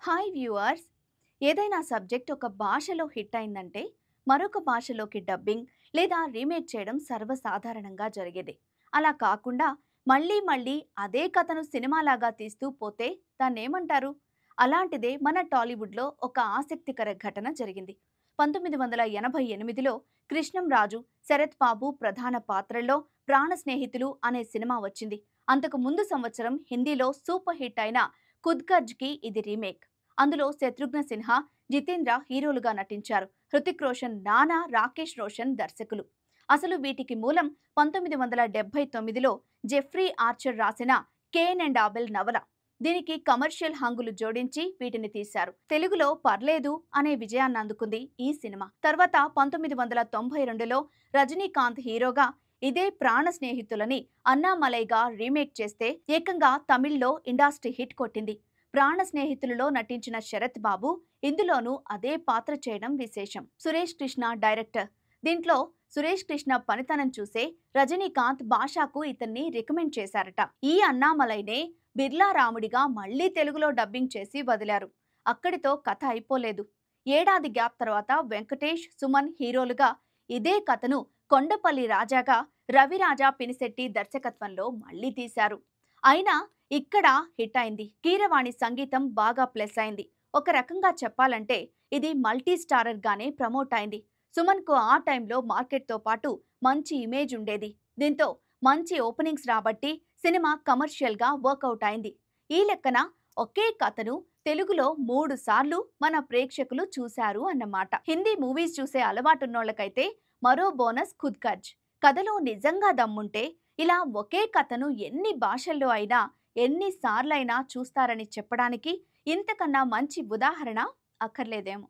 Hi viewers. ఏదైనా subject ఒక భాషలో హిట్ అయిందంటే మరొక భాషలోకి డబ్బింగ్ లేదా రీమేక్ చేయడం సర్వసాధారణంగా జరిగేది. అలా కాకుండా మళ్ళీ మళ్ళీ అదే కథను సినిమాలాగా తీస్తూ పోతే దాన్నేమంటారు? అలాంటిదే మన టాలీవుడ్లో ఒక ఆసక్తికర ఘటన జరిగింది. 1988లో కృష్ణంరాజు, శరత్ బాబు ప్రధాన పాత్రల్లో ప్రాణ స్నేహితులు అనే సినిమా వచ్చింది. అంతకు ముందు సంవత్సరం హిందీలో సూపర్ హిట్ అయిన ఖుద్గర్జ్కి ఇది రీమేక్. అందులో శత్రుఘ్న సిన్హా, జితేంద్ర హీరోలుగా నటించారు. హృతిక్ రోషన్, నానా, రాకేష్ రోషన్ దర్శకులు. అసలు వీటికి మూలం 1979లో జెఫ్రీ ఆర్చర్ రాసిన కేన్ అండ్ ఆబెల్ నవల. దీనికి కమర్షియల్ హంగులు జోడించి వీటిని తీశారు. తెలుగులో పర్లేదు అనే విజయాన్ని అందుకుంది ఈ సినిమా. తర్వాత 1992లో రజనీకాంత్ హీరోగా ఇదే ప్రాణ స్నేహితులని అన్నామలైగా రీమేక్ చేస్తే ఏకంగా తమిళ్లో ఇండస్ట్రీ హిట్ కొట్టింది. ప్రాణ స్నేహితులలో నటించిన శరత్ బాబు ఇందులోనూ అదే పాత్ర చేయడం విశేషం. సురేష్ కృష్ణ డైరెక్టర్. దీంట్లో సురేష్ కృష్ణ పనితనం చూసే రజనీకాంత్ భాషాకు ఇతన్ని రికమెండ్ చేశారట. ఈ అన్నామలైనే బిర్లా రాముడిగా మళ్లీ తెలుగులో డబ్బింగ్ చేసి వదిలారు. అక్కడితో కథ అయిపోలేదు. ఏడాది గ్యాప్ తర్వాత వెంకటేష్, సుమన్ హీరోలుగా ఇదే కథను కొండపల్లి రాజాగా రవిరాజా పినిశెట్టి దర్శకత్వంలో మళ్లీ తీశారు. అయినా ఇక్కడ హిట్ అయింది. కీరవాణి సంగీతం బాగా ప్లస్ అయింది. ఒక రకంగా చెప్పాలంటే ఇది మల్టీ స్టారర్ గానే ప్రమోట్ అయింది. సుమన్ కు ఆ టైంలో మార్కెట్ తో పాటు మంచి ఇమేజ్ ఉండేది. దీంతో మంచి ఓపెనింగ్స్ రాబట్టి సినిమా కమర్షియల్ గా వర్కౌట్ అయింది. ఈ లెక్కన ఒకే కథను తెలుగులో 3 సార్లు మన ప్రేక్షకులు చూశారు అన్నమాట. హిందీ మూవీస్ చూసే అలవాటున్నోళ్ళకైతే మరో బోనస్ ఖుద్గర్జ్. కథలో నిజంగా దమ్ముంటే ఇలా ఒకే కథను ఎన్ని భాషల్లో అయినా ఎన్నిసార్లైనా చూస్తారని చెప్పడానికి ఇంతకన్నా మంచి ఉదాహరణ అక్కర్లేదేమో.